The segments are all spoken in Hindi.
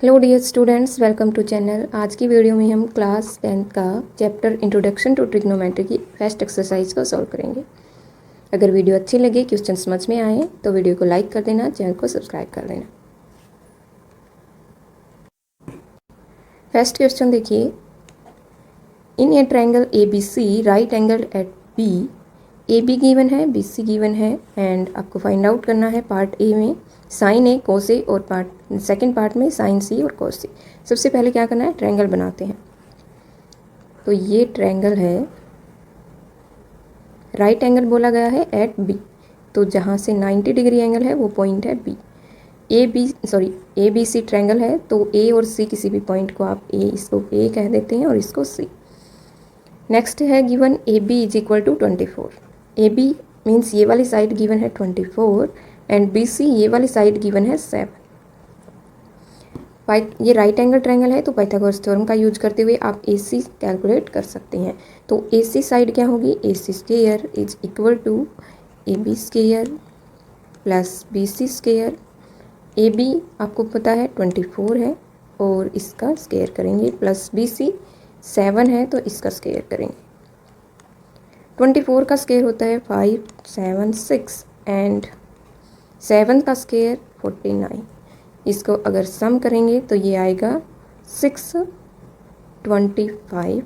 Hello dear students, welcome to channel. आज की वीडियो में हम क्लास 10th का चैप्टर इंट्रोडक्शन टू ट्रिग्नोमेट्री की फर्स्ट एक्सरसाइज को सॉल्व करेंगे। अगर वीडियो अच्छी लगे, क्वेश्चन समझ में आए तो वीडियो को लाइक कर देना, चैनल को सब्सक्राइब कर देना। फर्स्ट क्वेश्चन देखिए, in a triangle A B C right angle at B, A B given है, बी सी गिवन है एंड आपको फाइंड आउट करना है पार्ट ए में साइन ए कोस ए और पार्ट सेकेंड पार्ट में साइन सी और कोस सी। सबसे पहले क्या करना है, ट्रायंगल बनाते हैं। तो ये ट्रायंगल है, राइट एंगल बोला गया है एट बी, तो जहाँ से 90 डिग्री एंगल है वो पॉइंट है b. A B c triangle है, तो ए और सी किसी भी पॉइंट को आप इसको ए कह देते हैं और इसको सी। नेक्स्ट है given a B is equal to 24। A b means ये वाली साइड गिवन है 24 एंड बी सी ये वाली साइड गिवन है 7। ये राइट एंगल ट्रायंगल है, तो पाइथागोरस थ्योरम का यूज करते हुए आप ए सी कैलकुलेट कर सकते हैं। तो ए सी साइड क्या होगी, A C square is equal to A B square plus B C square. A B आपको पता है 24 है और इसका स्क्वायर करेंगे, प्लस बी सी 7 है तो इसका स्क्वायर करेंगे। 24 का स्क्वायर होता है 576 एंड 7 का स्क्वायर 49। इसको अगर सम करेंगे तो ये आएगा 625।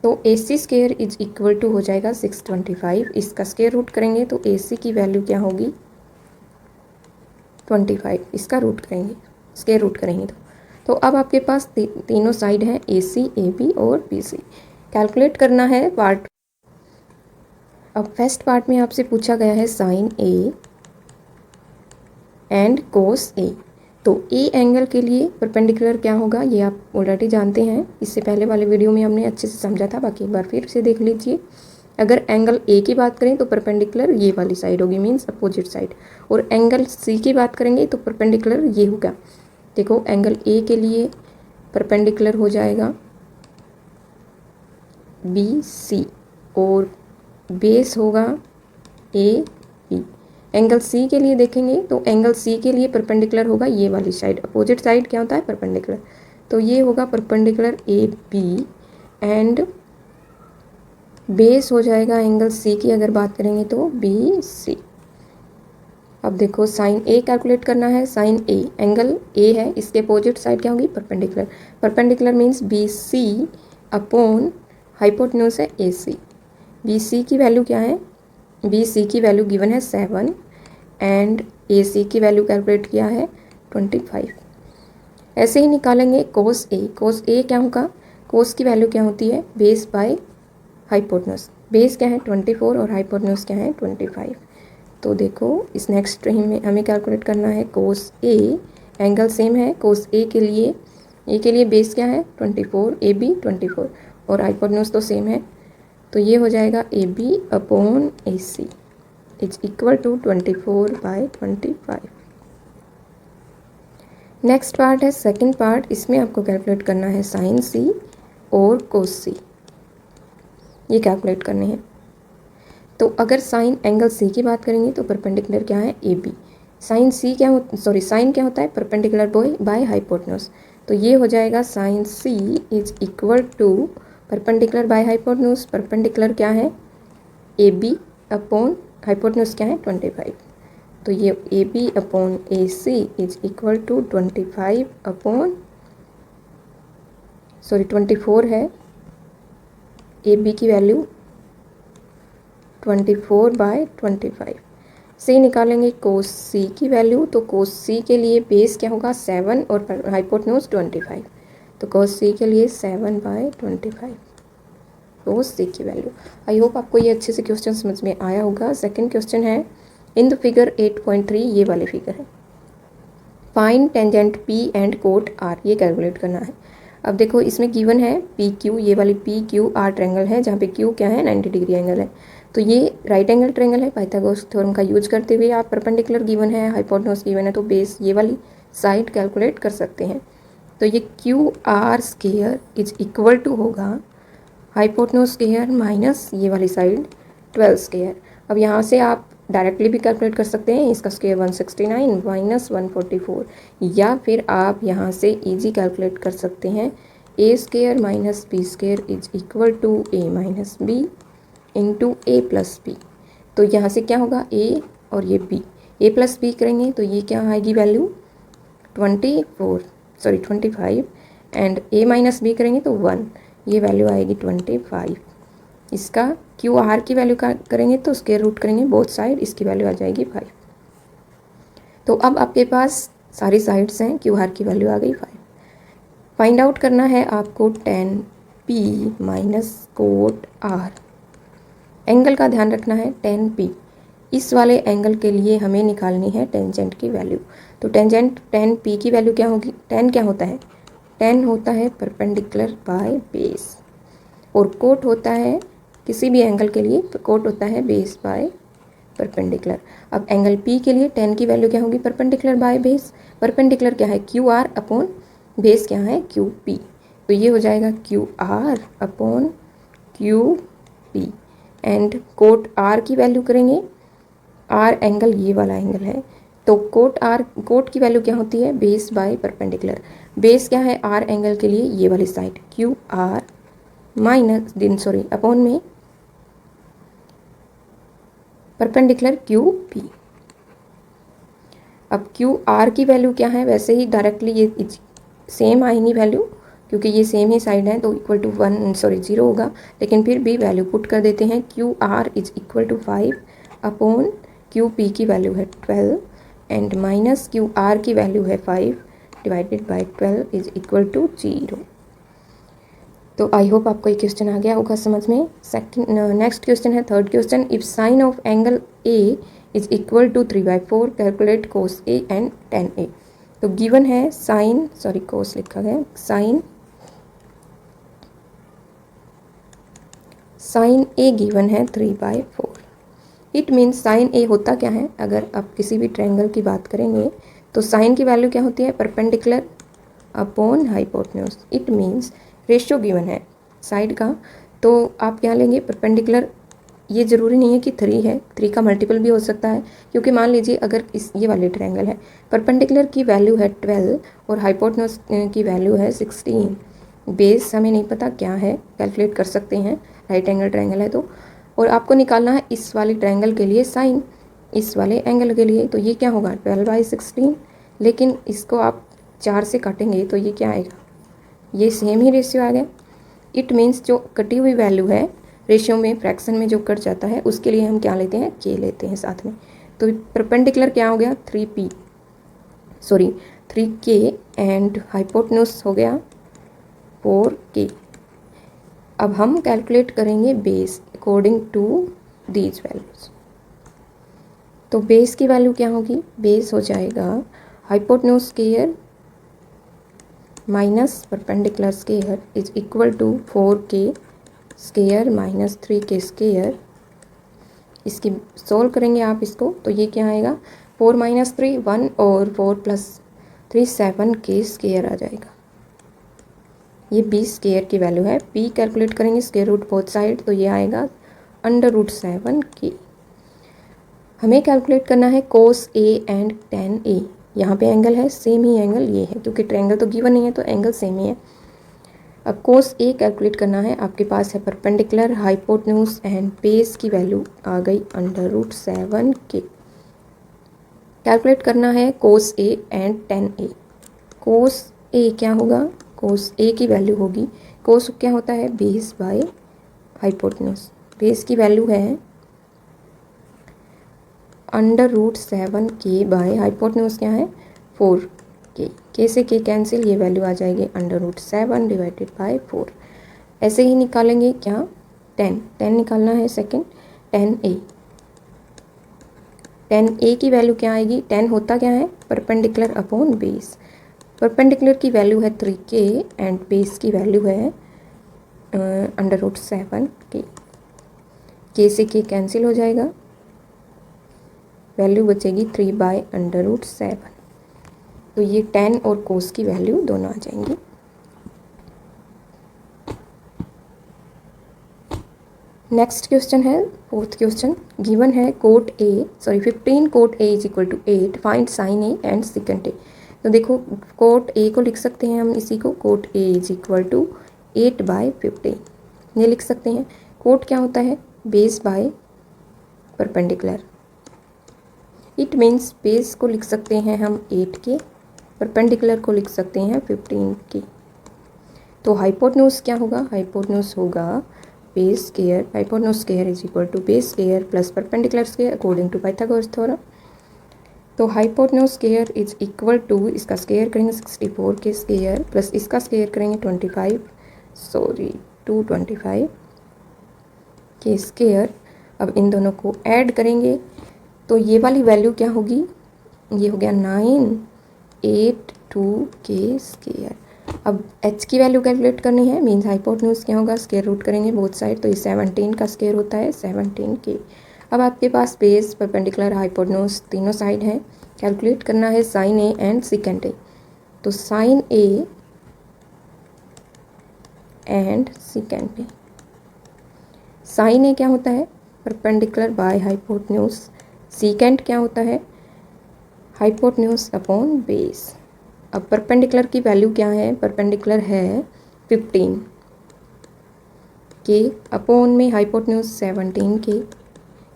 तो A C square is equal to हो जाएगा 625। इसका स्क्वायर रूट करेंगे तो ए सी की वैल्यू क्या होगी 25। इसका रूट करेंगे, स्क्वायर रूट करेंगे तो अब आपके पास तीनों साइड हैं ए सी, ए बी और बी सी। कैलकुलेट करना है पार्ट। अब फर्स्ट पार्ट में आपसे पूछा गया है साइन ए एंड कोस ए। तो ए एंगल के लिए परपेंडिकुलर क्या होगा ये आप ऑलरेडी जानते हैं, इससे पहले वाले वीडियो में हमने अच्छे से समझा था, बाकी एक बार फिर से देख लीजिए। अगर एंगल ए की बात करें तो परपेंडिकुलर ये वाली साइड होगी, मीन्स अपोजिट साइड। और एंगल सी की बात करेंगे तो परपेंडिकुलर ये होगा। देखो एंगल ए के लिए परपेंडिकुलर हो जाएगा बी सी और बेस होगा ए बी। एंगल सी के लिए देखेंगे तो एंगल सी के लिए परपेंडिकुलर होगा ये वाली साइड। अपोजिट साइड क्या होता है, परपेंडिकुलर। तो ये होगा perpendicular a b and base हो जाएगा एंगल सी की अगर बात करेंगे तो बी सी। अब देखो साइन ए कैलकुलेट करना है। साइन ए, एंगल ए है, इसके अपोजिट साइड क्या होगी, perpendicular. Perpendicular means b c upon hypotenuse है ए सी। बी सी की वैल्यू क्या है, बी सी की वैल्यू गिवन है 7 एंड ए सी की वैल्यू कैलकुलेट किया है 25। ऐसे ही निकालेंगे कोस ए। कोस ए क्या होगा, कोस की वैल्यू क्या होती है, बेस बाय हाइपोटेन्यूज। बेस क्या है 24 और हाइपोटेन्यूज क्या है 25। तो देखो इस नेक्स्ट हमें कैलकुलेट करना है कोस ए। एंगल सेम है, कोस ए के लिए बेस क्या है 24, ए बी 24 और हाइपोटेन्यूज तो सेम है। तो ये हो जाएगा a B upon A C is equal to 24/25। Next part है सेकंड पार्ट, इसमें आपको कैलकुलेट करना है साइन सी और कोस सी। ये कैलकुलेट करने हैं। तो अगर साइन एंगल सी की बात करेंगे तो परपेंडिकुलर क्या है, ए बी। साइन क्या होता है, परपेंडिकुलर बाय हाइपोटेन्यूज। तो ये हो जाएगा sine c is equal to perpendicular by hypotenuse. Perpendicular क्या है, ए बी अपॉन हाइपोटेन्यूज क्या है 25। तो ये a B upon A C is equal to 24 है। ए बी की वैल्यू 24/25 से निकालेंगे कोस सी की वैल्यू। तो कोस सी के लिए बेस क्या होगा 7 और हाइपोटेन्यूज 25। तो कोस सी के लिए 7/25 कोस सी की वैल्यू। आई होप आपको ये अच्छे से क्वेश्चन समझ में आया होगा। सेकंड क्वेश्चन है इन द फिगर 8.3, ये वाले फिगर है। Find tangent p and cot r, ये कैलकुलेट करना है। अब देखो इसमें गिवन है पी क्यू, ये वाली पी क्यू आर ट्रायंगल है जहाँ पे क्यू क्या है 90 डिग्री एंगल है। तो ये राइट एंगल ट्रायंगल है। पाइथागोरस थ्योरम का यूज करते हुए आप परपेंडिकुलर गिवन है, हाइपोटेन्यूज गिवन है, तो बेस ये वाली साइड कैलकुलेट कर सकते हैं। तो ये q are square is equal to होगा हाइपोटेन्यूज स्क्वायर माइनस ये वाली साइड 12 स्क्वायर। अब यहाँ से आप डायरेक्टली भी कैलकुलेट कर सकते हैं, इसका स्क्वायर 169 माइनस 144, या फिर आप यहाँ से इजी कैलकुलेट कर सकते हैं A square minus B square is equal to A minus B into A plus B. तो यहाँ से क्या होगा, ए और ये बी, ए प्लस बी करेंगे तो ये क्या आएगी value 25 and a minus b करेंगे तो 1, ये वैल्यू आएगी 25। इसका क्यू आर की वैल्यू का करेंगे तो स्क्वायर रूट करेंगे बोथ साइड, इसकी वैल्यू आ जाएगी 5। तो अब आपके पास सारी साइड्स हैं, क्यू आर की वैल्यू आ गई 5। फाइंड आउट करना है आपको tan P minus cot R। Angle का ध्यान रखना है tan P, इस वाले एंगल के लिए हमें निकालनी है टेंजेंट की वैल्यू। तो टेंजेंट tan P की वैल्यू क्या होगी, tan क्या होता है, tan होता है परपेंडिकुलर बाय बेस, और कोट होता है किसी भी एंगल के लिए कोट होता है बेस बाय परपेंडिकुलर। अब एंगल P के लिए tan की वैल्यू क्या होगी, परपेंडिकुलर बाय बेस, परपेंडिकुलर क्या है क्यू आर अपॉन बेस क्या है क्यू पी, तो ये हो जाएगा q r upon q p. And cot r की वैल्यू करेंगे, आर एंगल ये वाला एंगल है, तो कोट की वैल्यू क्या होती है बेस बाय परपेंडिकुलर, बेस क्या है आर एंगल के लिए ये वाली side Q R minus upon में परपेंडिकुलर क्यू पी। अब क्यू आर की वैल्यू क्या है, वैसे ही डायरेक्टली ये सेम आएंगी वैल्यू क्योंकि ये सेम ही साइड है, तो इक्वल टू 0 होगा, लेकिन फिर भी वैल्यू पुट कर देते हैं। Q are is equal to 5 upon q p की वैल्यू है 12 एंड माइनस क्यू आर की वैल्यू है 5 divided by 12 is equal to 0। तो आई होप आपको ये क्वेश्चन आ गया होगा समझ में। नेक्स्ट क्वेश्चन है third question, if sine of angle A is equal to 3/4 calculate cos a and tan a. तो गिवन है साइन कोस लिखा गया, साइन ए गिवन है 3/4। इट मीन्स साइन ए होता क्या है, अगर आप किसी भी ट्रायंगल की बात करेंगे तो साइन की वैल्यू क्या होती है perpendicular upon hypotenuse. It means ratio given है साइड का, तो आप क्या लेंगे परपेंडिकुलर, ये ज़रूरी नहीं है कि 3 है, 3 का मल्टीपल भी हो सकता है, क्योंकि मान लीजिए अगर ये वाले ट्रायंगल है, परपेंडिकुलर की वैल्यू है 12 और हाइपोटेन्यूज की वैल्यू है 16, बेस हमें नहीं पता क्या है, कैलकुलेट कर सकते हैं, राइट एंगल ट्रायंगल है तो, और आपको निकालना है इस वाले ट्रायंगल के लिए साइन, इस वाले एंगल के लिए, तो ये क्या होगा 12/16, लेकिन इसको आप 4 से काटेंगे तो ये क्या आएगा, ये सेम ही रेशियो आ गया। इट मीन्स जो कटी हुई वैल्यू है रेशियो में फ्रैक्शन में जो कट जाता है उसके लिए हम क्या लेते हैं के लेते हैं साथ में। तो परपेंडिकुलर क्या हो गया 3k एंड हाइपोटेन्यूज हो गया 4k। अब हम कैलकुलेट करेंगे base according to these values. तो बेस की वैल्यू क्या होगी, बेस हो जाएगा hypotenuse square minus perpendicular square is equal to 4k square माइनस 3k स्क्वायर। इसकी सोल्व करेंगे आप इसको तो ये क्या आएगा 4 - 3 1 और 4 + 3 7k स्क्वायर आ जाएगा। ये b स्क्वायर की वैल्यू है। p कैलकुलेट करेंगे स्क्वायर रूट बोथ साइड तो ये आएगा √7k। हमें कैलकुलेट करना है कोस a एंड tan a। यहाँ पे एंगल है सेम ही एंगल ये है, क्योंकि ट्रायंगल तो गिवन नहीं है तो एंगल सेम ही है। अब कोस ए कैलकुलेट करना है, आपके पास है परपेंडिकुलर हाइपोटेन्यूज एंड बेस की वैल्यू आ गई √7k। कैलकुलेट करना है कोस ए एंड tan a। कोस ए क्या होगा, कोस ए की वैल्यू होगी, कोस क्या होता है बेस बाय हाइपोटेन्यूज, बेस की वैल्यू है √7k बाय हाइपोटेन्यूज क्या है 4k, k से k कैंसिल, ये वैल्यू आ जाएगी √7 डिवाइडेड बाय 4। ऐसे ही निकालेंगे क्या tan निकालना है सेकंड, tan a की वैल्यू क्या आएगी, tan होता क्या है परपेंडिकुलर अपॉन बेस, परपेंडिकुलर की वैल्यू है 3k एंड बेस की वैल्यू है √7k, k से k कैंसिल हो जाएगा, वैल्यू बचेगी 3/√7। तो ये tan और कोस की वैल्यू दोनों आ जाएंगी। नेक्स्ट क्वेश्चन है फोर्थ क्वेश्चन। गिवन है cot A 15 cot A is equal to 8, find sine A and second A. तो देखो कोट ए को लिख सकते हैं हम इसी को, cot A is equal to 8/15 ये लिख सकते हैं। कोट क्या होता है? Base by perpendicular. It means base को लिख सकते हैं हम 8 के, परपेंडिकुलर को लिख सकते हैं 15 के। तो हाइपोटेन्यूज क्या होगा? हाइपोटेन्यूज होगा base square, hypotenuse square is equal to base square plus perpendicular square according to Pythagoras theorem. तो hypotenuse square is equal to, इसका स्क्वायर करेंगे 64 के स्क्वायर प्लस इसका स्क्वायर करेंगे 225 के स्क्वायर। अब इन दोनों को ऐड करेंगे तो ये वाली वैल्यू क्या होगी? ये हो गया 982 के स्क्वायर। अब h की वैल्यू कैलकुलेट करनी है, मीन्स हाइपोटेन्यूज क्या होगा? स्क्वायर रूट करेंगे बोथ साइड, तो ये 17 का स्क्वायर होता है 17 के। अब आपके पास बेस, परपेंडिकुलर, हाइपोटेन्यूज तीनों साइड हैं। कैलकुलेट करना है sine A and second A. तो sine A and second A, sine A क्या होता है? Perpendicular by hypotenuse. सेकेंड क्या होता है? Hypotenuse upon base. अब परपेंडिकुलर की वैल्यू क्या है? परपेंडिकुलर है 15 के अपॉन में हाइपोटेन्यूज 17 के।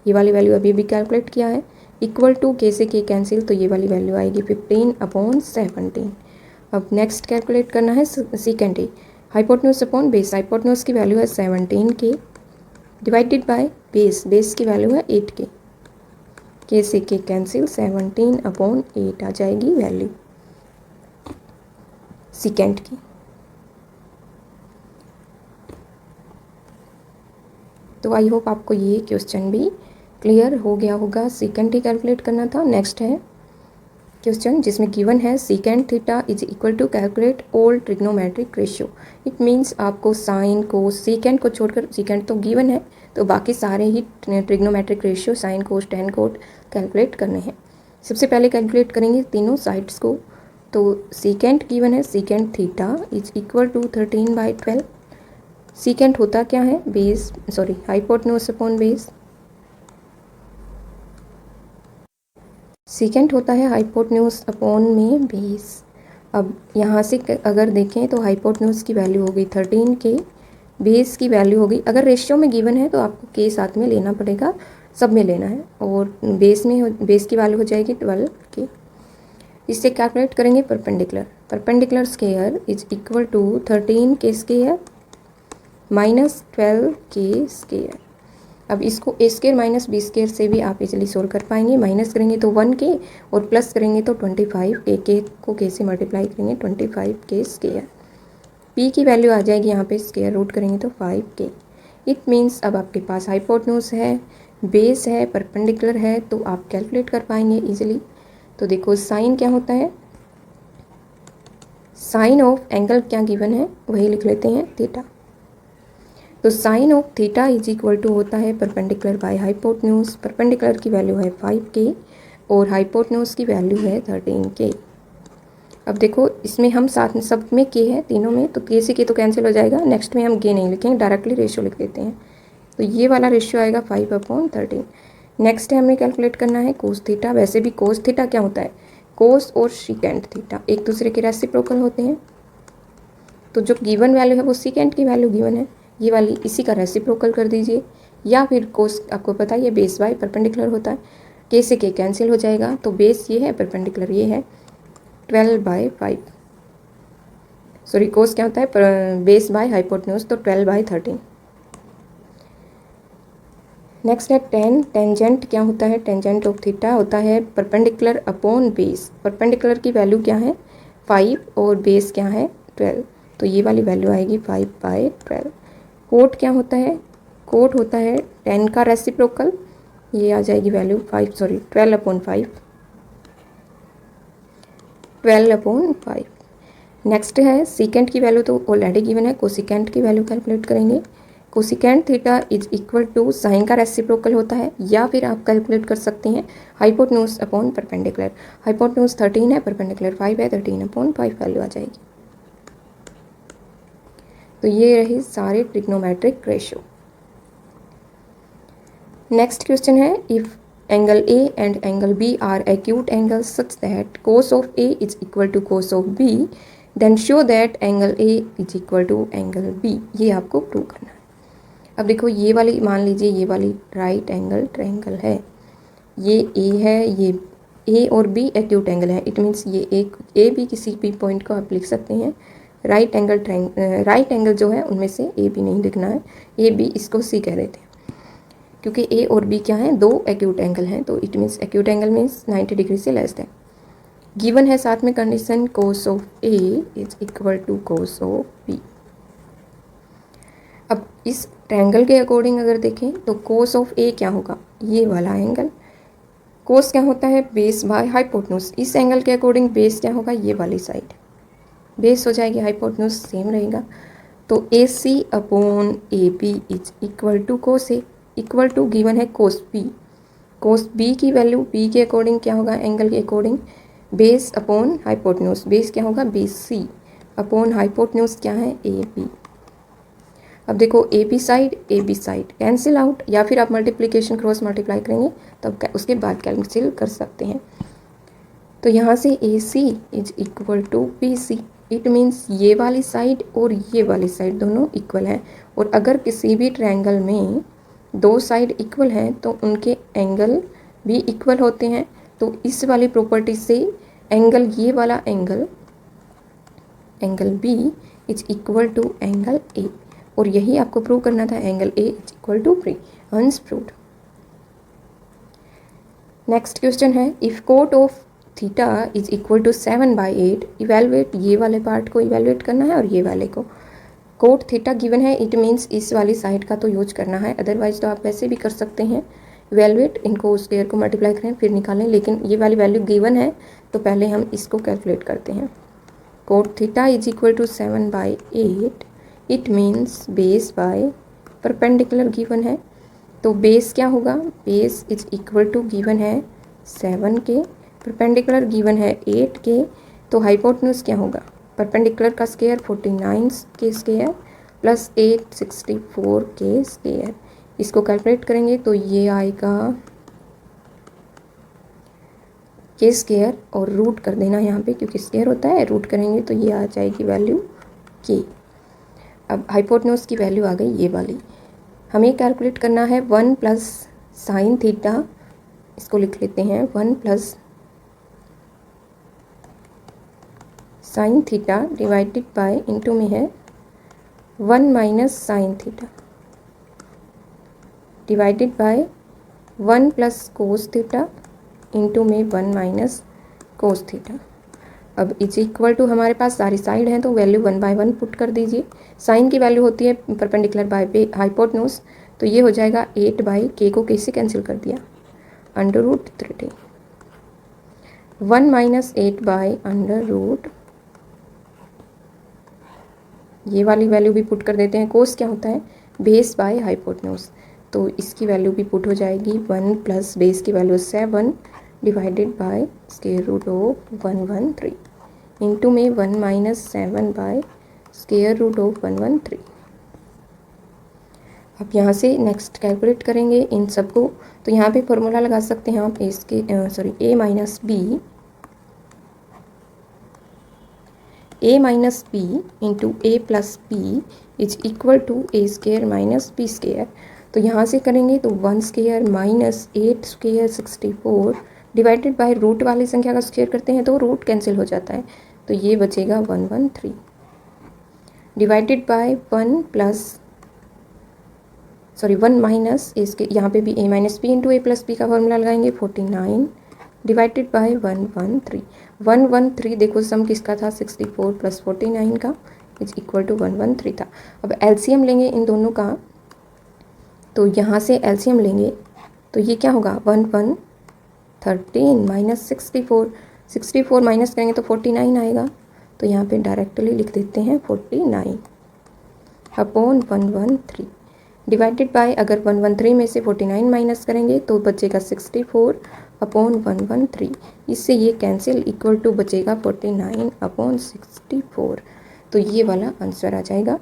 ये वाली वैल्यू अभी भी कैलकुलेट किया है। इक्वल टू के से के कैंसिल, तो ये वाली वैल्यू आएगी 15/17। अब नेक्स्ट कैलकुलेट करना है सेकेंड ए। हाइपोटेन्यूज अपॉन बेस, हाइपोटेन्यूज की वैल्यू है 17 के डिवाइडेड बाय बेस, बेस की वैल्यू है 8 के से के कैंसिल 17/8 आ जाएगी वैल्यू सेकेंड की। तो आई होप आपको ये क्वेश्चन भी क्लियर हो गया होगा। सेकेंड ही कैलकुलेट करना था। नेक्स्ट है क्वेश्चन जिसमें गिवन है second theta is equal to calculate all trigonometric ratio. It means आपको साइन को, सेकेंड को छोड़कर, सेकेंड तो गिवन है तो बाकी सारे ही trigonometric ratio sine cos tan cot calculate करने हैं। सबसे पहले कैलकुलेट करेंगे तीनों साइड्स को। तो सेकेंड गिवन है second theta is equal to 13/12। Second होता क्या है? Base, sorry hypotenuse upon base. Second होता है हाइपोटेन्यूज अपॉन में बेस। अब यहाँ से अगर देखें तो हाइपोटेन्यूज की वैल्यू होगी 13 के, बेस की वैल्यू होगी, अगर रेशियो में गिवन है तो आपको के साथ में लेना पड़ेगा, सब में लेना है, और बेस में बेस की वैल्यू हो जाएगी 12 के। इससे कैलकुलेट करेंगे perpendicular. Perpendicular square is equal to 13 के स्क्वायर माइनस 12 के स्क्वायर। अब इसको a square minus B square से भी आप इजीली सोल्व कर पाएंगे। माइनस करेंगे तो 1 के और प्लस करेंगे तो 25 के को के से मल्टीप्लाई करेंगे 25 के स्क्वायर। पी की वैल्यू आ जाएगी यहाँ पे, स्क्वायर रूट करेंगे तो 5 के। इट मीन्स अब आपके पास हाइपोटेन्यूज है, बेस है, परपेंडिकुलर है, तो आप कैलकुलेट कर पाएंगे इजीली। तो देखो साइन क्या होता है? साइन ऑफ एंगल क्या गिवन है वही लिख लेते हैं, थीटा। तो sine of theta is equal to होता है परपेंडिकुलर बाय हाइपोटेन्यूज। परपेंडिकुलर की वैल्यू है 5 के और हाइपोटेन्यूज की वैल्यू है 13 के। अब देखो इसमें हम साथ में सब में के है तीनों में, तो के से के तो कैंसिल हो जाएगा। नेक्स्ट में हम के नहीं लिखेंगे, डायरेक्टली रेशियो लिख देते हैं। तो ये वाला रेशियो आएगा 5/13। नेक्स्ट है हमें कैलकुलेट करना है कोस थीटा। वैसे भी कोस थीटा क्या होता है? कोस और सेकेंड थीटा एक दूसरे के रेसिप्रोकल होते हैं। तो जो गिवन वैल्यू है वो सेकेंड की वैल्यू गिवन है, ये वाली इसी का रेसिप्रोकल कर दीजिए। या फिर कोस आपको पता है ये बेस बाय परपेंडिकुलर होता है, के से के कैंसिल हो जाएगा। तो बेस ये है, परपेंडिकुलर ये है, 12/5। सॉरी कोस क्या होता है? बेस बाय हाइपोटेन्यूज, तो 12/13। नेक्स्ट है टेन। टेंजेंट क्या होता है? टेंजेंट ऑफ थीटा होता है परपेंडिकुलर अपॉन बेस। परपेंडिकुलर की वैल्यू क्या है? 5 और बेस क्या है? 12। तो ये वाली वैल्यू आएगी 5/12। कोट क्या होता है? कोट होता है 10 का रेसिप्रोकल, ये आ जाएगी वैल्यू 12/5। 12/5। नेक्स्ट है सेकेंड की वैल्यू तो ऑलरेडी गिवन है, कोसिकेंट की वैल्यू कैलकुलेट करेंगे। Cosecant theta is equal to sine का रेसिप्रोकल होता है, या फिर आप कैलकुलेट कर सकते हैं हाइपोटेन्यूज अपॉन परपेंडिकुलर। हाइपोटेन्यूज 13 है, परपेंडिकुलर 5 है, 13/5 वैल्यू आ जाएगी। तो ये रही सारे ट्रिग्नोमेट्रिक रेशियो। नेक्स्ट क्वेश्चन है, if angle a and angle b are acute angle such that cos of A is equal to cos of b, then show that angle A is equal to angle b. ये आपको प्रूव करना है। अब देखो ये वाली, मान लीजिए ये वाली राइट एंगल ट्रायंगल है, ये ए है, ये ए और बी एक्यूट एंगल है। इट मीन्स ये एक ए बी किसी भी पॉइंट को आप लिख सकते हैं। राइट एंगल जो है उनमें से ए बी नहीं लिखना है, ए बी इसको सी कह देते हैं, क्योंकि ए और बी क्या हैं, दो एक्यूट एंगल हैं। तो it means acute angle means 90 degree से लेस देन। गिवन है साथ में condition cos of A is equal to cos of b. अब इस ट्रायंगल के अकॉर्डिंग अगर देखें तो कोस ऑफ ए क्या होगा, ये वाला एंगल। कोस क्या होता है, बेस बाय हाइपोटेन्यूज। इस एंगल के अकॉर्डिंग बेस क्या होगा, ये वाली साइड बेस हो जाएगी, हाइपोटेन्यूज सेम रहेगा। तो A C upon A B is equal to cos A, equal to given है कोस बी। कोस बी की वैल्यू बी के अकॉर्डिंग क्या होगा, एंगल के according base upon hypotenuse. Base क्या होगा, बेस सी अपॉन हाइपोटेन्यूज क्या है, ए बी। अब देखो a b side cancel out, या फिर आप मल्टीप्लिकेशन क्रॉस मल्टीप्लाई करेंगे तब उसके बाद कैंसिल कर सकते हैं। तो यहाँ से A C is equal to B C. It means ये वाली साइड और ये वाली साइड दोनों इक्वल हैं। और अगर किसी भी ट्रायंगल में दो साइड इक्वल हैं तो उनके एंगल भी इक्वल होते हैं। तो इस वाली प्रॉपर्टी से एंगल, ये वाला angle, angle B is equal to angle A, और यही आपको प्रूव करना था, angle A is equal to B. Hence proved. Next question है, if cot of theta is equal to 7/8, evaluate. ये वाले पार्ट को इवेलुएट करना है और ये वाले को। कोट थीटा गिवन है, इट मीन्स इस वाली साइड का तो यूज करना है, अदरवाइज तो आप वैसे भी कर सकते हैं। इवेलुएट, इनको स्क्वायर को मल्टीप्लाई करें फिर निकालें, लेकिन ये वाली वैल्यू गिवन है तो पहले हम इसको कैलकुलेट करते हैं। Cot theta is equal to 7/8, it means base by perpendicular given है। तो बेस क्या होगा, base is equal to given है 7 के, परपेंडिकुलर गिवन है 8 के। तो हाइपोटेन्यूज क्या होगा, परपेंडिकुलर का स्क्वायर 49 के स्क्वायर प्लस 8 64 के स्क्वायर। इसको कैलकुलेट करेंगे तो ये आएगा के स्क्वायर, और रूट कर देना यहाँ पे क्योंकि स्क्वायर होता है, रूट करेंगे तो ये आ जाएगी वैल्यू के। अब हाइपोटेन्यूज की वैल्यू आ गई ये वाली। हमें कैलकुलेट करना है 1 प्लस साइन थीटा, इसको लिख लेते हैं 1 plus sine theta divided by, into में है 1 minus sine theta divided by 1 plus cos theta, into में 1 माइनस कोस थीटा। अब इज इक्वल टू, हमारे पास सारी साइड हैं तो वैल्यू 1/1 पुट कर दीजिए। साइन की वैल्यू होती है परपेंडिकुलर बाय हाइपोटेन्यूज, तो ये हो जाएगा 8/k को कैसे कैंसिल कर दिया, √3, 1 माइनस 8/√, ये वाली वैल्यू भी पुट कर देते हैं। कोस क्या होता है, बेस बाय हाइपोटेन्यूज, तो इसकी वैल्यू भी पुट हो जाएगी 1 प्लस बेस की value 7 divided by square root of 113, into में 1 minus 7 by square root of 113। अब यहाँ से नेक्स्ट कैलकुलेट करेंगे इन सबको, तो यहाँ पे फॉर्मूला लगा सकते हैं आप, इसके A minus B into A plus B is equal to A square minus B square. तो यहाँ से करेंगे तो 1 square minus 8 square 64 divided by root वाली संख्या का स्क्वायर करते हैं तो रूट कैंसिल हो जाता है, तो ये बचेगा 113 डिवाइडेड बाय 1 माइनस इसके, यहाँ पे भी ए minus B into A plus B का फॉर्मूला लगाएंगे 49 डिवाइडेड बाय 113 देखो सम किसका था, 64 प्लस 49 का इज इक्वल टू 113 था। अब एलसीएम लेंगे इन दोनों का, तो यहाँ से एलसीएम लेंगे तो ये क्या होगा, 113 माइनस 64 माइनस करेंगे तो 49 आएगा, तो यहाँ पे डायरेक्टली लिख देते हैं 49 अपॉन 113 डिवाइडेड बाय, अगर 113 में से 49 माइनस करेंगे तो बचेगा 64 अपॉन 113, इससे ये कैंसिल, इक्वल टू बचेगा 49 अपॉन 64, तो ये वाला आंसर आ जाएगा।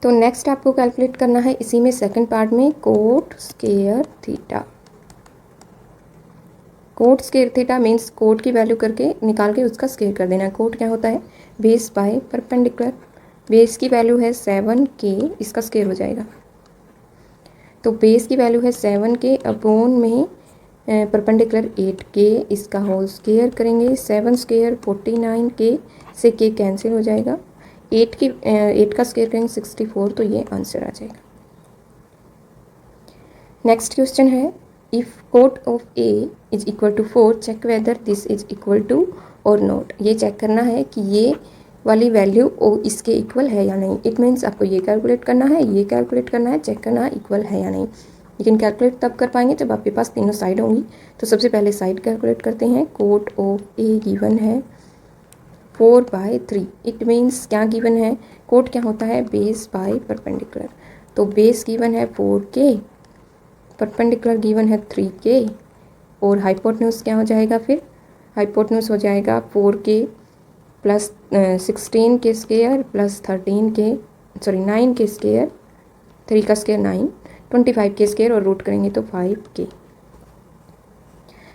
तो नेक्स्ट आपको कैलकुलेट करना है इसी में सेकंड पार्ट में cot square theta. Cot square theta means cot की वैल्यू करके निकाल के उसका स्क्वायर कर देना। कोट क्या होता है? Base by perpendicular. बेस की वैल्यू है 7k, इसका स्क्वायर हो जाएगा। तो बेस की वैल्यू है 7k अपॉन में परपेंडिकुलर 8k, इसका होल स्क्वायर करेंगे। 7 स्क्वायर 49k से k कैंसिल हो जाएगा। 8 का स्क्वायर करेंगे 64, तो ये आंसर आ जाएगा। नेक्स्ट क्वेश्चन है if cot of a is equal to 4 check whether this is equal to और नॉट। ये चेक करना है कि ये वाली वैल्यू इसके इक्वल है या नहीं। इट मीन्स आपको ये कैलकुलेट करना है, ये कैलकुलेट करना है, चेक करना है इक्वल है या नहीं। लेकिन कैलकुलेट तब कर पाएंगे जब आपके पास तीनों साइड होंगी। तो सबसे पहले साइड कैलकुलेट करते हैं। कोट ऑफ a गिवन है 4/3। इट मीन्स क्या गिवन है? कोट क्या होता है? Base by perpendicular. तो बेस गिवन है 4k, परपेंडिकुलर गिवन है 3k और हाइपोटेन्यूज क्या हो जाएगा? फिर हाइपोटेन्यूज हो जाएगा 4k plus 16k square plus 9k square, 3 का स्क्वायर 9, 25k स्क्वायर और रूट करेंगे तो 5k।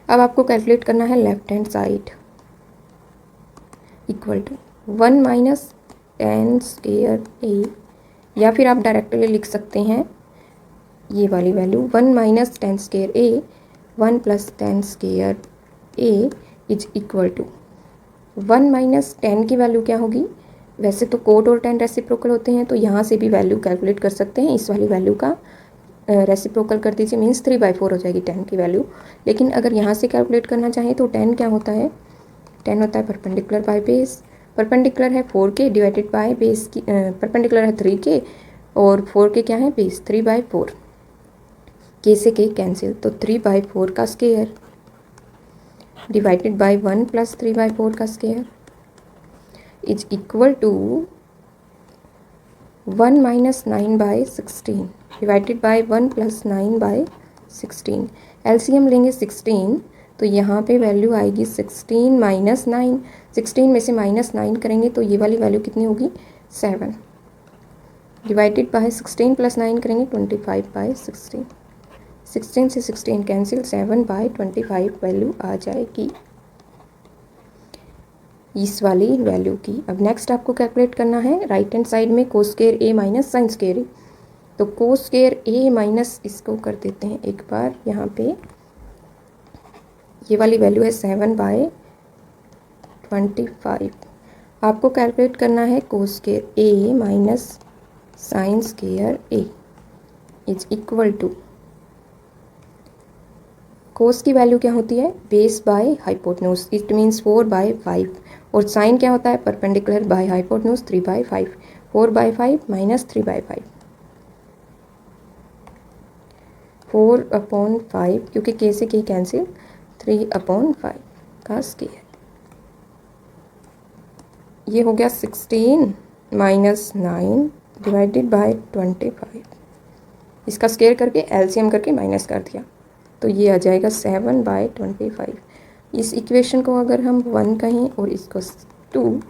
अब आपको कैलकुलेट करना है left hand side equal to 1 minus 10 square a, या फिर आप डायरेक्टली लिख सकते हैं ये वाली value 1 minus 10 square a 1 plus 10 square a is equal to 1 minus 10 की वैल्यू क्या होगी? वैसे तो कोट और 10 रेसिप्रोकल होते हैं, तो यहाँ से भी वैल्यू कैलकुलेट कर सकते हैं। इस वाली वैल्यू का रेसिप्रोकल कर दीजिए, मीन्स 3/4 हो जाएगी 10 की वैल्यू। लेकिन अगर यहाँ से कैलकुलेट करना चाहें तो 10 क्या होता है? 10 होता है परपेंडिकुलर बाय बेस। परपेंडिकुलर है 4k डिवाइडेड बाय बेस की परपेंडिकुलर है 3k और 4k क्या है? बेस 3/4। k से k कैंसिल, तो 3/4 का स्क्वायर डिवाइडेड बाय 1 प्लस 3/4 का square is equal to 1 minus 9/16 divided by 1 plus 9/16। LCM लेंगे 16, तो यहाँ पे वैल्यू आएगी 16 माइनस 9। 16 में से माइनस 9 करेंगे तो ये वाली वैल्यू कितनी होगी? 7 डिवाइडेड बाय 16 प्लस 9 करेंगे 25/16। 16 से 16 कैंसिल, 7/25 वैल्यू आ जाएगी इस वाली वैल्यू की। अब नेक्स्ट आपको कैलकुलेट करना है राइट हैंड साइड में कोस square a minus sine square a। तो कोस स्क्वायर a माइनस इसको कर देते हैं एक बार यहाँ पे। ये वाली वैल्यू है 7/25। आपको कैलकुलेट करना है cos square a minus sine square a is equal to cos की वैल्यू क्या होती है? Base by hypotenuse, it means 4/5 और साइन क्या होता है? Perpendicular by hypotenuse 3/5। 4/5 माइनस 3/5, 4/5 क्योंकि k से k कैंसिल, 3/5 का स्क्वायर। ये हो गया 16 माइनस 9 डिवाइडेड बाय 25। इसका स्क्वायर करके एलसीएम करके माइनस कर दिया, तो ये आ जाएगा 7/25। इस इक्वेशन को अगर हम 1 कहें और इसको 2,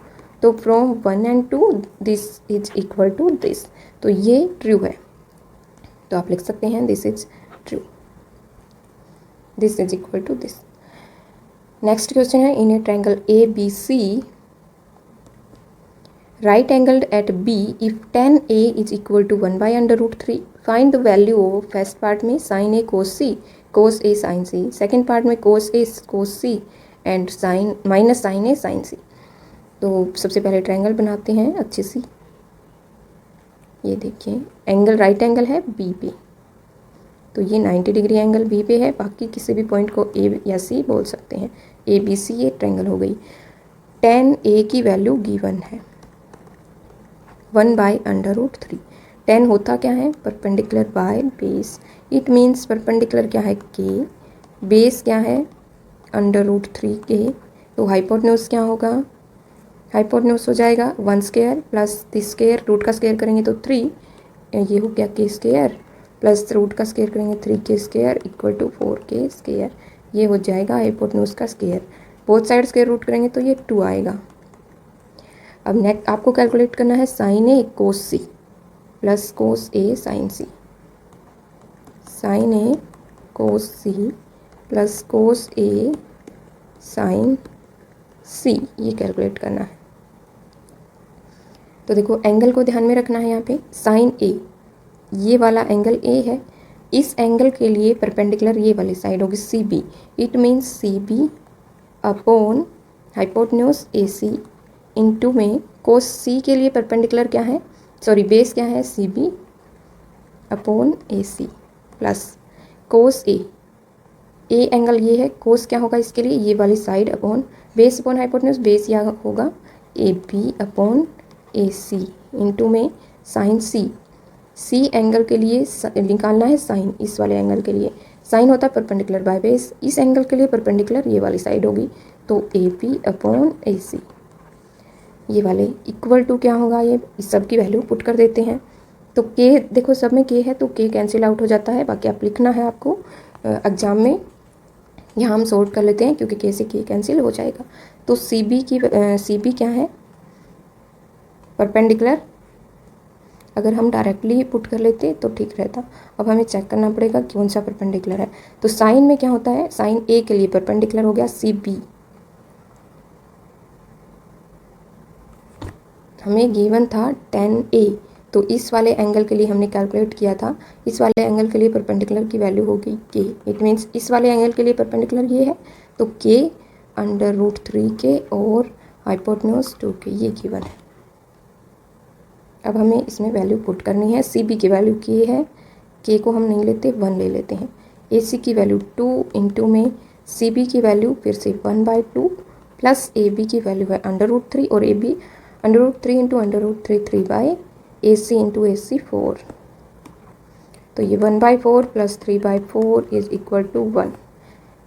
तो from 1 and 2 this is equal to this, तो ये ट्रू है। तो आप लिख सकते हैं this is true, this is equal to this. Next question है in a triangle ABC right angled at B if tan A is equal to 1/√3 find the value of first part में sin A cos C cos A sin C, second part में cos A cos C and sin minus sin A sin C। तो सबसे पहले ट्रायंगल बनाते हैं अच्छे सी। ये देखिए एंगल राइट एंगल है B पे, तो ये 90 डिग्री एंगल B पे है। बाकी किसी भी पॉइंट को A या C बोल सकते हैं। ABC ये ट्रायंगल हो गई। tan A की वैल्यू गिवन है 1/√3। tan होता क्या है? Perpendicular by base, it means perpendicular क्या है? k, बेस क्या है? √3k। तो हाइपोटेन्यूज क्या होगा? हाइपोटेन्यूज हो जाएगा 1 square plus this square, root का स्क्वायर करेंगे तो 3, ये हो गया k स्क्वायर प्लस रूट का स्क्वायर करेंगे 3k square equal to 4k square. ये हो जाएगा हाइपोटेन्यूज का square. Both side square root करेंगे तो ये 2 आएगा। अब नेक्स्ट आपको कैलकुलेट करना है साइन ए कोस सी। प्लस कोस ए साइन सी, साइन ए कोस सी प्लस कोस ए साइन सी, ये कैलकुलेट करना है। तो देखो एंगल को ध्यान में रखना है यहाँ पे, साइन ए, ये वाला एंगल ए है, इस एंगल के लिए परपेंडिकुलर ये वाली साइड होगी C B, it means C B upon hypotenuse A C into में कोस सी के लिए परपेंडिकुलर क्या है, सॉरी बेस क्या है, C B upon A C plus cos A, A angle ये है, कोस क्या होगा इसके लिए, ये वाली side upon base upon hypotenuse, base यहाँ होगा A B upon A C into में साइन सी, सी एंगल के लिए निकालना है साइन, इस वाले एंगल के लिए साइन होता है परपेंडिकुलर बाय बेस, इस एंगल के लिए परपेंडिकुलर ये वाली साइड होगी, तो ए बी अपॉन ए सी, ये वाले इक्वल टू क्या होगा, ये इस सब की वैल्यू पुट कर देते हैं। तो के देखो सब में के है तो के कैंसिल आउट हो जाता है, बाकी आप लिखना है आपको एग्जाम में, यहाँ हम सॉल्व कर लेते हैं क्योंकि के से के कैंसिल हो जाएगा। तो सी बी क्या है, परपेंडिकुलर, अगर हम डायरेक्टली पुट कर लेते तो ठीक रहता, अब हमें चेक करना पड़ेगा कौन सा परपेंडिकुलर है। तो साइन में क्या होता है, साइन ए के लिए परपेंडिकुलर हो गया सी बी, हमें गिवन था tan ए, तो इस वाले एंगल के लिए हमने कैलकुलेट किया था, इस वाले एंगल के लिए परपेंडिकुलर की वैल्यू होगी के, इट मीन्स इस वाले एंगल के लिए परपेंडिकुलर ये है, तो के अंडर रूट 3 के और हाइपोटेन्यूज 2 के, ये गिवन है। अब हमें इसमें वैल्यू पुट करनी है, सी बी की वैल्यू के है, के को हम नहीं लेते 1 ले लेते हैं, ए सी की वैल्यू 2 इंटू में सी बी की वैल्यू फिर से 1/2 प्लस ए बी की वैल्यू है अंडर रूट 3 और A B under root 3 into under root 3 3 A C into A C 4, तो ये 1/4 प्लस 3/4 इज इक्वल टू 1,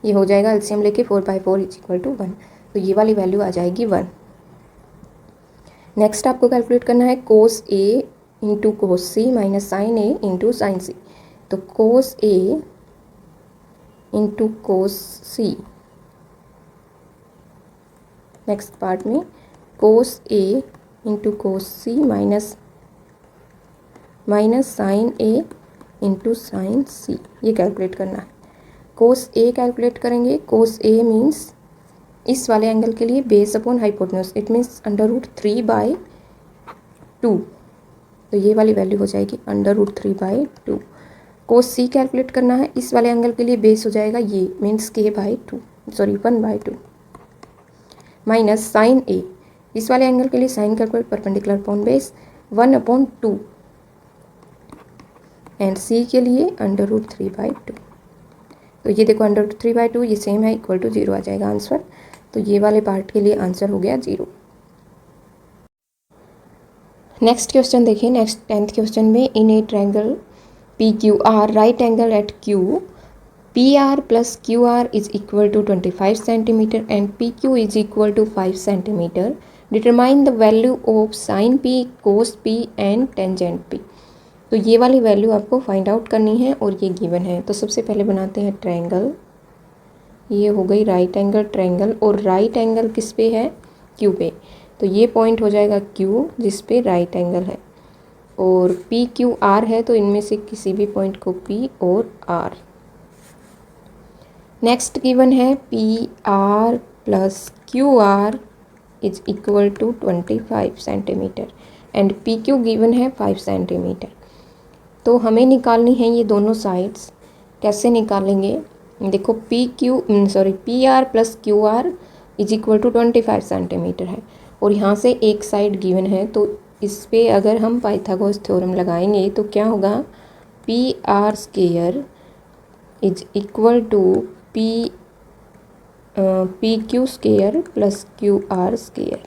ये हो जाएगा एलसीएम लेके 4/4 इज इक्वल टू 1, तो ये वाली वैल्यू आ जाएगी 1। नेक्स्ट आपको कैलकुलेट करना है कोस ए इंटू कोस सी माइनस साइन ए इंटू साइन सी, तो कोस ए इंटू कोस सी, नेक्स्ट पार्ट में कोस ए इंटू कोस सी माइनस साइन ए इंटू साइन सी, ये कैलकुलेट करना है। कोस ए कैलकुलेट करेंगे, कोस ए मीन्स इस वाले एंगल के लिए base upon hypotenuse, it means under root 3/2, तो ये वाली वैल्यू हो जाएगी under root 3/2। Cos C calculate करना है, इस वाले एंगल के लिए बेस हो जाएगा ये means k/2, sorry 1/2 minus sine A, इस वाले एंगल के लिए sine calculate perpendicular upon base 1/2 and C के लिए अंडर रूट 3/2, तो ये देखो अंडर रूट 3/2 ये सेम है, इक्वल टू 0 आ जाएगा आंसर, तो ये वाले पार्ट के लिए आंसर हो गया 0। नेक्स्ट क्वेश्चन देखिए, नेक्स्ट 10th क्वेश्चन में in a triangle P Q R right angle at Q P R plus Q are is equal to 25 centimetre and P Q is equal to 5 centimetre, determine the value of sine P cos P and tangent P. तो ये वाली वैल्यू आपको फाइंड आउट करनी है और ये गिवन है। तो सबसे पहले बनाते हैं ट्रायंगल, ये हो गई राइट एंगल ट्रायंगल, और राइट एंगल किस पे है, क्यू पे, तो ये पॉइंट हो जाएगा क्यू जिस पे राइट एंगल है, और पी क्यू आर है तो इनमें से किसी भी पॉइंट को पी और आर। नेक्स्ट गिवन है P R plus Q are is equal to 25 centimetre and P Q given है 5 सेंटीमीटर। तो हमें निकालनी है ये दोनों साइड्स, कैसे निकालेंगे, देखो P R plus Q are is equal to 25 centimetre है और यहाँ से एक साइड गिवन है, तो इस पे अगर हम पाइथागोरस थ्योरम लगाएंगे तो क्या होगा, P R square is equal to P Q square plus Q are square.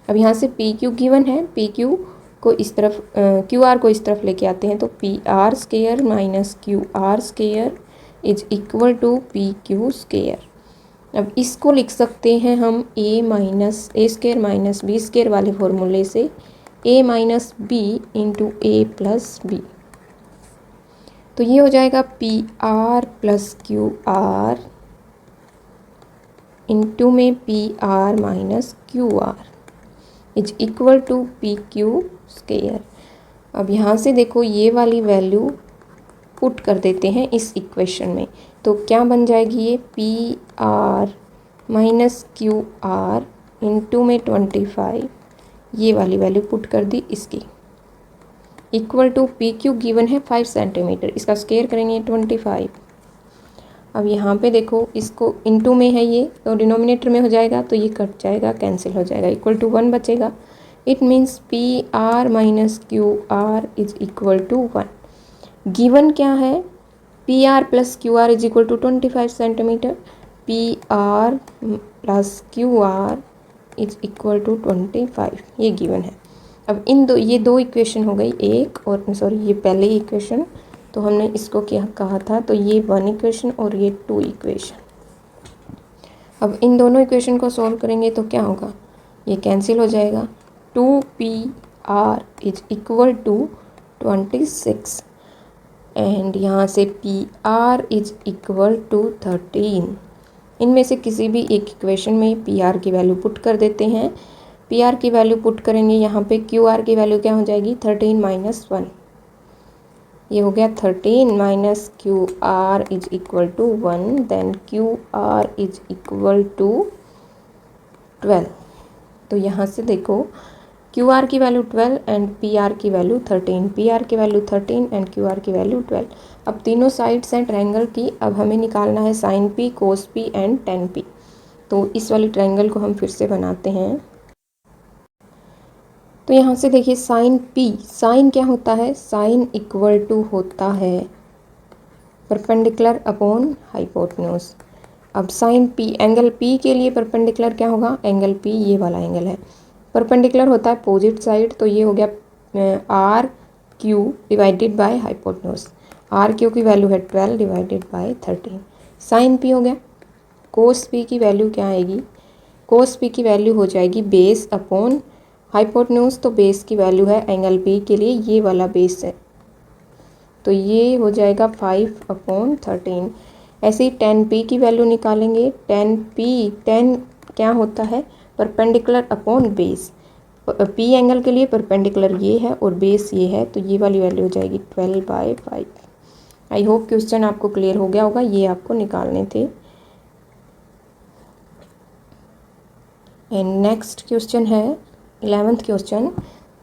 अब यहाँ से पी क्यू गिवन है, पी क्यू को इस तरफ क्यू आर को इस तरफ लेके आते हैं, तो P R square minus Q R square is equal to P Q square. अब इसको लिख सकते हैं हम A square minus B square वाले फॉर्मूले से, A minus B into A plus B, तो ये हो जाएगा P R plus Q R into में P R minus Q R is equal to P Q square. अब यहाँ से देखो ये वाली वैल्यू पुट कर देते हैं इस इक्वेशन में, तो क्या बन जाएगी ये P R minus Q R into में 25, ये वाली वैल्यू पुट कर दी इसकी, equal to P Q given है 5 सेंटीमीटर, इसका स्क्वायर करेंगे 25। अब यहाँ पे देखो इसको इनटू में है ये, तो डिनोमिनेटर में हो जाएगा, तो ये कट जाएगा, कैंसिल हो जाएगा, इक्वल टू 1 बचेगा। It means P R minus Q R is equal to 1। Given क्या है, P R plus Q are is equal to 25 centimetre, P R plus Q are is equal to 25, ये गिवन है। अब ये दो इक्वेशन हो गई, एक और सॉरी ये पहले इक्वेशन, तो हमने इसको क्या कहा था, तो ये 1 इक्वेशन और ये 2 इक्वेशन। अब इन दोनों इक्वेशन को सॉल्व करेंगे तो क्या होगा, ये कैंसिल हो जाएगा, 2pr is equal to 26 and यहाँ से pr इज इक्वल टू 13। इनमें से किसी भी एक इक्वेशन में pr की वैल्यू पुट कर देते हैं। pr की वैल्यू पुट करेंगे, यहाँ पे qr की वैल्यू क्या हो जाएगी, 13 माइनस 1, ये हो गया 13 minus Q R is equal to 1, then Q are is equal to 12। तो यहाँ से देखो क्यू आर की वैल्यू 12 एंड पी आर की वैल्यू 13, पी आर की वैल्यू 13 एंड क्यू आर की वैल्यू 12। अब तीनों साइड्स हैं ट्रायंगल की, अब हमें निकालना है sine P, cos P and tan P. तो इस वाली ट्रायंगल को हम फिर से बनाते हैं। तो यहाँ से देखिए साइन पी, साइन क्या होता है, साइन इक्वल टू होता है परपेंडिकुलर अपॉन हाइपोटेन्यूज। अब साइन पी, एंगल पी के लिए परपेंडिकुलर क्या होगा, एंगल पी ये वाला एंगल है, परपेंडिकुलर होता है अपोजिट साइड, तो ये हो गया R Q divided by hypotenuse. R Q की वैल्यू है 12 डिवाइडेड बाय 13, साइन पी हो गया। कोस पी की वैल्यू क्या आएगी, कोस पी की वैल्यू हो जाएगी बेस अपॉन हाइपोटेन्यूज, तो बेस की वैल्यू है एंगल पी के लिए ये वाला बेस है, तो ये हो जाएगा 5/13। ऐसे ही 10p की वैल्यू निकालेंगे, 10p, 10 क्या होता है, perpendicular upon base, p angle के लिए परपेंडिकुलर ये है और बेस ये है, तो ये वाली वैल्यू हो जाएगी 12/5। आई होप क्वेश्चन आपको क्लियर हो गया होगा, ये आपको निकालने थे। एंड नेक्स्ट क्वेश्चन है 11th question,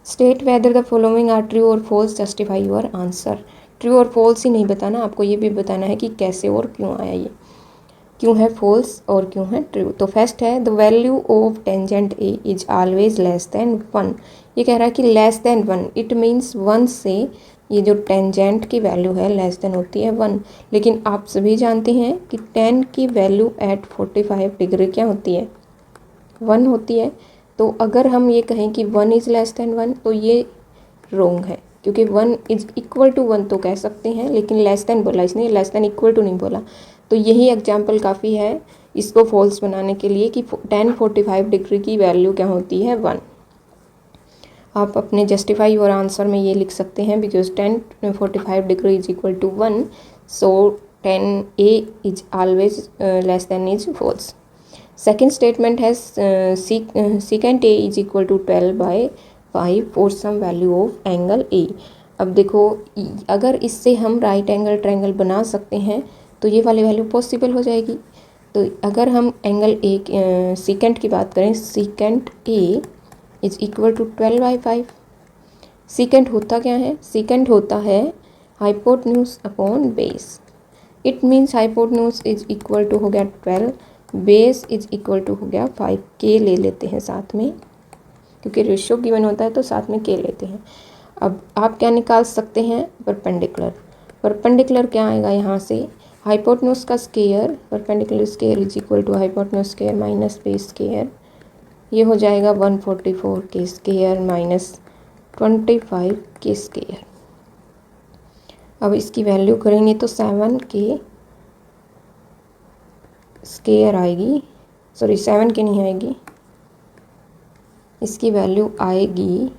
state whether the following are true और false, justify your answer. True और फॉल्स ही नहीं बताना, आपको ये भी बताना है कि कैसे और क्यों आया, ये क्यों है फॉल्स और क्यों है ट्रू। तो फर्स्ट है the value of tangent A is always less then 1। ये कह रहा है कि लेस देन 1, इट मीन्स 1 से ये जो टेंजेंट की वैल्यू है लेस देन होती है 1, लेकिन आप सभी जानते हैं कि 10 की वैल्यू एट 45 डिग्री क्या होती है, 1 होती है। तो अगर हम ये कहें कि 1 इज़ लेस देन 1 तो ये रॉन्ग है, क्योंकि 1 इज इक्वल टू 1 तो कह सकते हैं, लेकिन लेस देन बोला इसने, लेस देन इक्वल टू नहीं बोला। तो यही एग्जाम्पल काफ़ी है इसको फॉल्स बनाने के लिए कि 10 45 डिग्री की वैल्यू क्या होती है, 1। आप अपने जस्टिफाई योर आंसर में ये लिख सकते हैं, because 10 45 degree is equal to 1, so 10 A is always less than is false. Second statement है secant a is equal to 12/5 for some value of angle A. अब देखो अगर इससे हम राइट एंगल ट्रायंगल बना सकते हैं तो ये वाली वैल्यू पॉसिबल हो जाएगी। तो अगर हम एंगल ए secant की बात करें, secant a is equal to 12/5। secant होता क्या है, secant होता है hypotenuse upon base. It means hypotenuse is equal to हो गया 12, बेस इज इक्वल टू हो गया 5, के ले लेते हैं साथ में, क्योंकि रेशियो गिवन होता है तो साथ में के लेते हैं। अब आप क्या निकाल सकते हैं, परपेंडिकुलर। परपेंडिकुलर क्या आएगा यहाँ से, हाइपोटेन्यूज का square, perpendicular square is equal to hypotenuse square minus base square, ये हो जाएगा 144 के स्क्वायर माइनस 25 के स्क्वायर। अब इसकी वैल्यू करेंगे तो 7 के स्क्वायर आएगी, सॉरी 7 की नहीं आएगी, इसकी वैल्यू आएगी,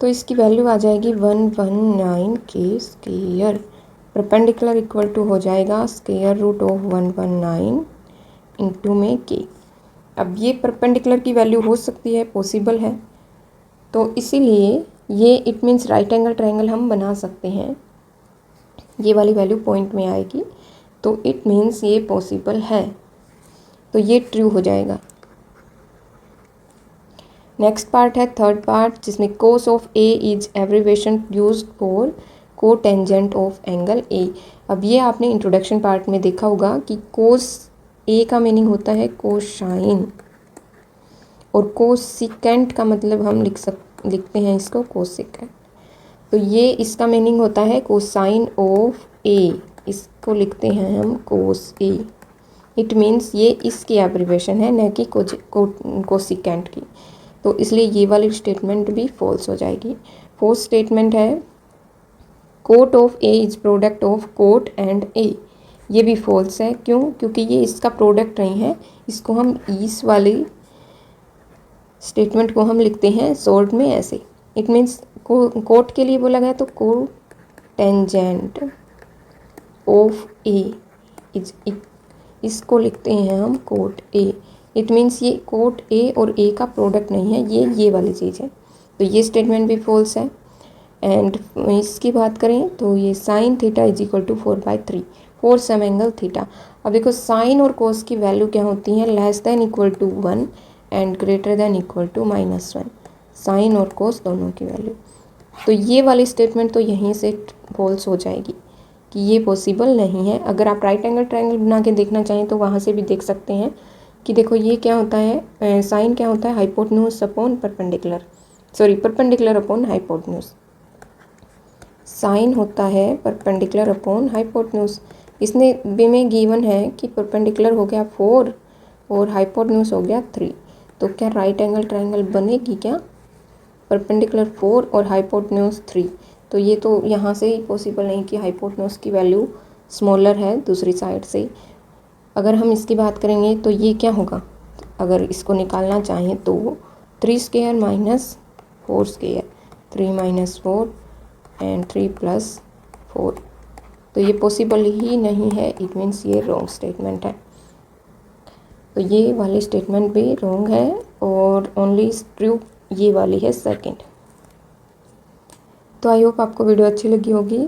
तो इसकी वैल्यू आ जाएगी 119 के स्क्वायर। परपेंडिकुलर इक्वल टू हो जाएगा स्क्वायर रूट ऑफ 119 इंटू में के। अब ये परपेंडिकुलर की वैल्यू हो सकती है, पॉसिबल है, तो इसीलिए ये it means right angle triangle हम बना सकते हैं, ये वाली वैल्यू पॉइंट में आएगी, तो इट मीन्स ये पॉसिबल है, तो ये ट्रू हो जाएगा। नेक्स्ट पार्ट है थर्ड पार्ट, जिसमें कोस of A is abbreviation used for को टेंजेंट ऑफ एंगल ए। अब ये आपने इंट्रोडक्शन पार्ट में देखा होगा कि कोस ए का मीनिंग होता है कोसाइन, और कोसिकेंट का मतलब हम लिखते हैं इसको कोसिकेंट, तो ये इसका मीनिंग होता है कोसाइन ऑफ ए, इसको लिखते हैं हम कोस ए। इट मीन्स ये इसकी एब्रिविएशन है, न कि कोसिकेंट की, तो इसलिए ये वाली स्टेटमेंट भी फॉल्स हो जाएगी। फोर्थ स्टेटमेंट है cot of A is product of cot and A, ये भी फॉल्स है। क्यों? क्योंकि ये इसका प्रोडक्ट नहीं है, इसको हम इस वाली स्टेटमेंट को हम लिखते हैं शॉर्ट में ऐसे। इट मीन्स कोट के लिए बोला गया तो को टेंजेंट ऑफ ए इज, इसको लिखते हैं हम कोट ए। इट मीन्स ये कोट ए और ए का प्रोडक्ट नहीं है, ये वाली चीज़ है, तो ये स्टेटमेंट भी फॉल्स है। एंड इसकी बात करें तो ये sine theta is equal to 4/3 for some angle theta. अब देखो साइन और कोस की वैल्यू क्या होती है, less than equal to 1 and greater than equal to -1, sine और कोस दोनों की वैल्यू। तो ये वाली स्टेटमेंट तो यहीं से फॉल्स हो जाएगी कि ये पॉसिबल नहीं है। अगर आप राइट एंगल ट्रायंगल बना के देखना चाहें तो वहाँ से भी देख सकते हैं कि देखो ये क्या होता है, साइन क्या होता है, hypotenuse upon perpendicular, sorry perpendicular upon hypotenuse. Sine होता है परपेंडिकुलर अपॉन हाइपोटेन्यूज। इसने भी में गिवन है कि परपेंडिकुलर हो गया 4 और हाइपोटेन्यूज हो गया 3, तो क्या राइट एंगल ट्रायंगल बनेगी क्या? परपेंडिकुलर 4 और हाइपोटेन्यूज 3, तो ये तो यहाँ से ही पॉसिबल नहीं कि हाइपोटेन्यूज की वैल्यू स्मॉलर है दूसरी साइड से। अगर हम इसकी बात करेंगे तो ये क्या होगा, अगर इसको निकालना चाहें तो 3 square minus 4 square, 3 minus 4 and 3 plus 4, तो ये पॉसिबल ही नहीं है। इट मीन्स ये रॉन्ग स्टेटमेंट है, तो ये वाली स्टेटमेंट भी रॉन्ग है और ओनली ट्रू ये वाली है सेकंड। तो आई होप आपको वीडियो अच्छी लगी होगी।